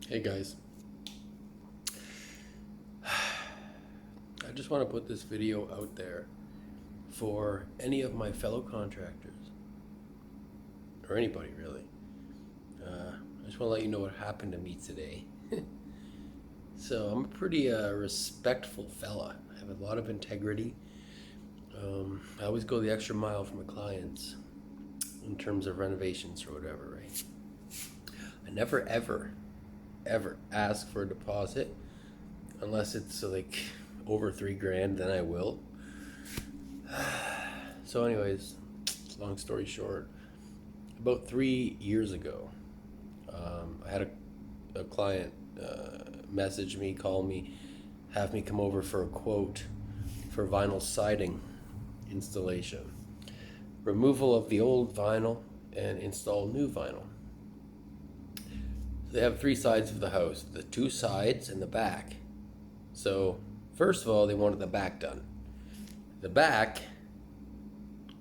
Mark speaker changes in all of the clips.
Speaker 1: Hey guys, I just want to put this video out there for any of my fellow contractors, or anybody really. I just want to let you know what happened to me today. So I'm a pretty respectful fella. I have a lot of integrity. I always go the extra mile for my clients in terms of renovations or whatever, right? I never ever ask for a deposit unless it's like over 3 grand, then I will. So, anyways, long story short, about 3 years ago, I had a client message me, call me, have me come over for a quote for vinyl siding installation, removal of the old vinyl, and install new vinyl. They have three sides of the house, the two sides and the back. So, first of all, they wanted the back done. The back,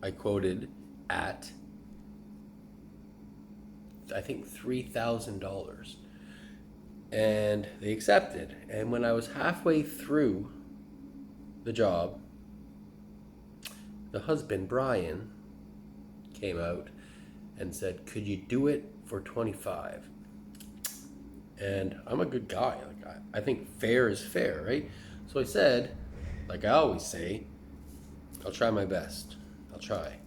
Speaker 1: I quoted at, I think, $3,000. And they accepted. And when I was halfway through the job, the husband, Brian, came out and said, "Could you do it for 25?" And I'm a good guy. Like I think fair is fair, right? So I said, like I always say, I'll try my best. I'll try.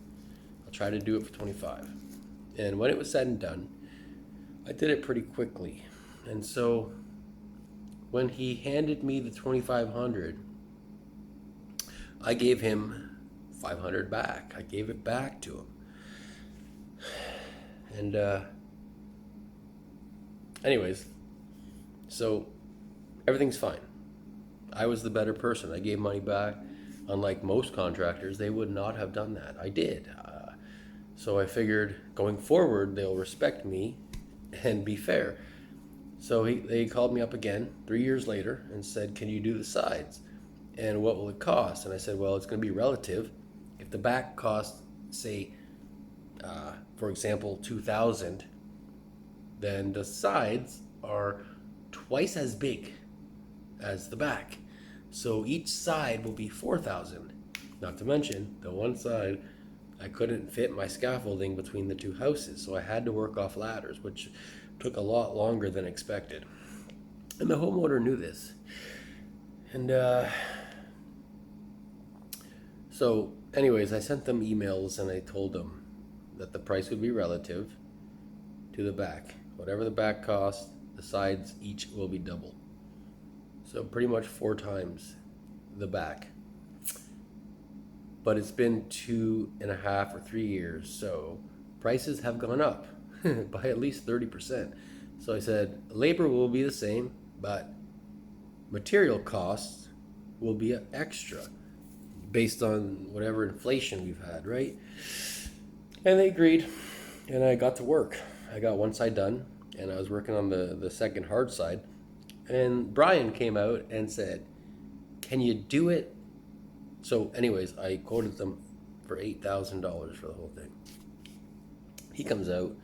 Speaker 1: I'll try to do it for 25. And when it was said and done, I did it pretty quickly. And so when he handed me the 2500, I gave him 500 back. I gave it back to him. And anyways, so everything's fine. I was the better person. I gave money back. Unlike most contractors, they would not have done that. I did. So I figured going forward, they'll respect me and be fair. So they called me up again 3 years later and said, "Can you do the sides? And what will it cost?" And I said, "Well, it's going to be relative. If the back costs, say, for example, 2,000, then the sides are twice as big as the back. So each side will be 4,000. Not to mention the one side I couldn't fit my scaffolding between the two houses, so I had to work off ladders, which took a lot longer than expected. And the homeowner knew this. And so, anyways, I sent them emails and I told them that the price would be relative to the back. Whatever the back costs, the sides each will be double. So pretty much 4 times the back. But it's been 2.5 or 3 years, so prices have gone up by at least 30%. So I said, labor will be the same, but material costs will be extra based on whatever inflation we've had, right? And they agreed, and I got to work. I got one side done, and I was working on the second hard side. And Brian came out and said, "Can you do it?" So, anyways, I quoted them for $8,000 for the whole thing. He comes out,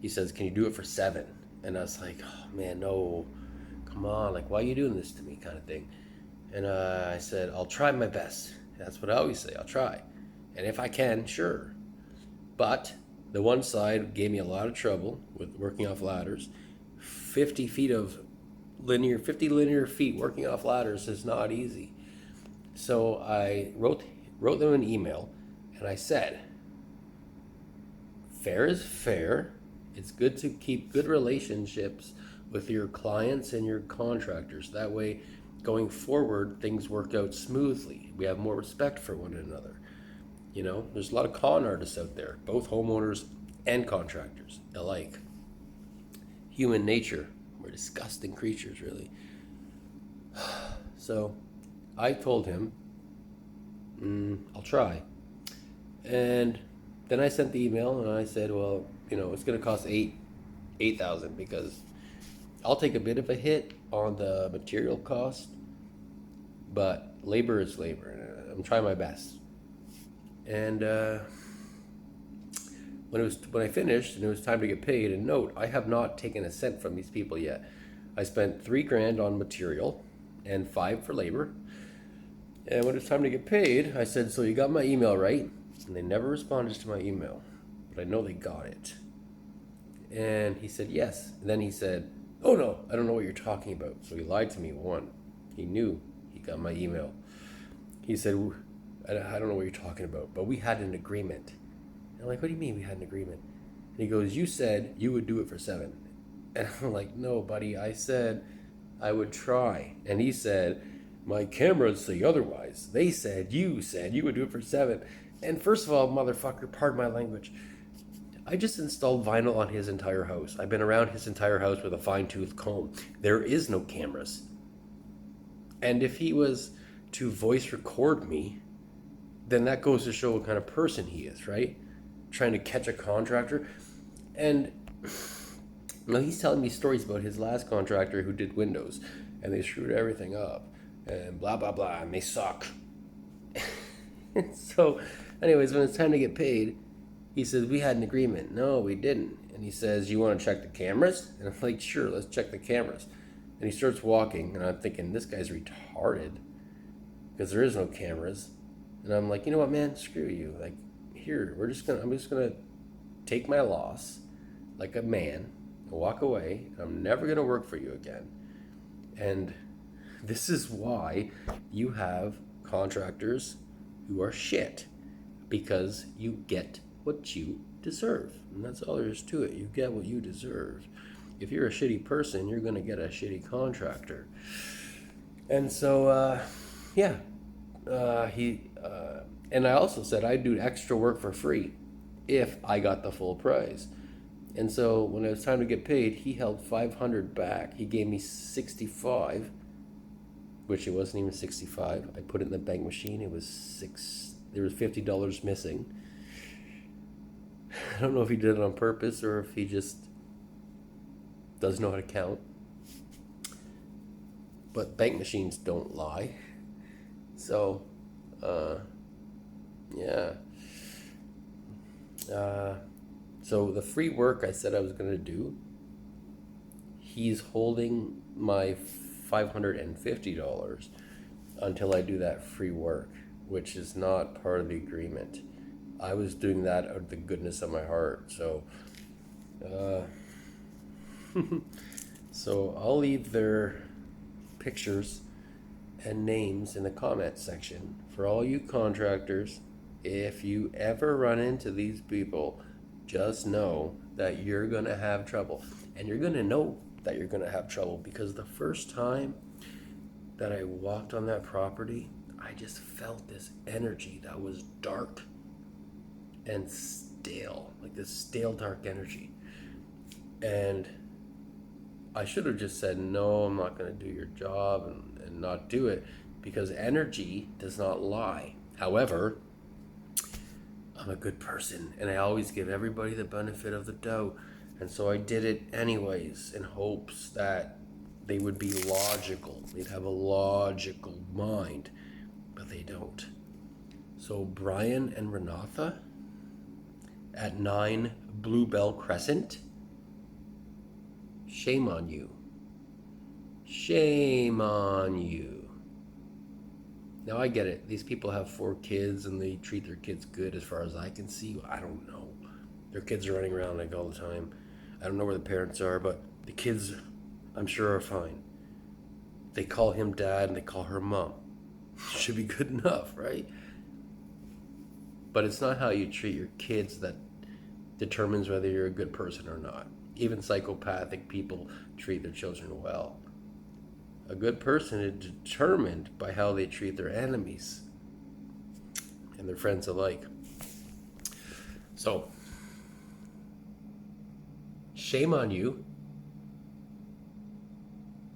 Speaker 1: he says, "Can you do it for 7?" And I was like, "Oh man, no, come on, like, why are you doing this to me?" kind of thing. And I said, "I'll try my best." That's what I always say, I'll try. And if I can, sure. But the one side gave me a lot of trouble with working off ladders. 50 linear feet working off ladders is not easy. So I wrote them an email and I said, fair is fair. It's good to keep good relationships with your clients and your contractors. That way, going forward, things work out smoothly. We have more respect for one another. You know, there's a lot of con artists out there, both homeowners and contractors alike. Human nature, we're disgusting creatures, really. So I told him, I'll try. And then I sent the email and I said, well, it's going to cost 8,000 because I'll take a bit of a hit on the material cost, but labor is labor. And I'm trying my best. And when I finished and it was time to get paid, and note, I have not taken a cent from these people yet. I spent 3 grand on material and 5 for labor. And when it's time to get paid, I said, so you got my email, right? And they never responded to my email, but I know they got it. And he said, yes. And then he said, oh no, I don't know what you're talking about. So he lied to me. One, he knew he got my email. He said, I don't know what you're talking about, but we had an agreement. And I'm like, what do you mean we had an agreement? And he goes, you said you would do it for 7. And I'm like, no, buddy, I said I would try. And he said, my cameras say otherwise. They said you would do it for 7. And first of all, motherfucker, pardon my language, I just installed vinyl on his entire house. I've been around his entire house with a fine-tooth comb. There is no cameras. And if he was to voice record me, then that goes to show what kind of person he is, right? Trying to catch a contractor. And now he's telling me stories about his last contractor who did windows, and they screwed everything up, and blah, blah, blah, and they suck. So, anyways, when it's time to get paid, he says, we had an agreement. No, we didn't. And he says, you want to check the cameras? And I'm like, sure, let's check the cameras. And he starts walking, and I'm thinking, this guy's retarded, because there is no cameras. And I'm like, you know what, man, screw you. Like, here, I'm just gonna take my loss like a man and walk away. And I'm never gonna work for you again. And this is why you have contractors who are shit, because you get what you deserve. And that's all there is to it. You get what you deserve. If you're a shitty person, you're gonna get a shitty contractor. And so, and I also said I'd do extra work for free if I got the full price. And so when it was time to get paid, he held 500 back. He gave me 65, which it wasn't even 65. I put it in the bank machine. It was there was $50 missing. I don't know if he did it on purpose or if he just doesn't know how to count. But bank machines don't lie. So, so the free work I said I was going to do, he's holding my $550 until I do that free work, which is not part of the agreement. I was doing that out of the goodness of my heart. So, so I'll leave their pictures and names in the comment section for all you contractors. If you ever run into these people, just know that you're going to have trouble. And you're going to know that you're going to have trouble because the first time that I walked on that property, I just felt this energy that was dark and stale, like this stale, dark energy. And I should have just said, no, I'm not going to do your job and not do it, because energy does not lie. However, I'm a good person and I always give everybody the benefit of the doubt. And so I did it anyways in hopes that they would be logical. They'd have a logical mind, but they don't. So Brian and Renatha at 9 Bluebell Crescent, shame on you. Shame on you. Now I get it. These people have 4 kids and they treat their kids good as far as I can see. I don't know. Their kids are running around like all the time. I don't know where the parents are, but the kids, I'm sure, are fine. They call him dad and they call her mom. Should be good enough, right? But it's not how you treat your kids that determines whether you're a good person or not. Even psychopathic people treat their children well. A good person is determined by how they treat their enemies and their friends alike. So, shame on you.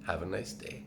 Speaker 1: Have a nice day.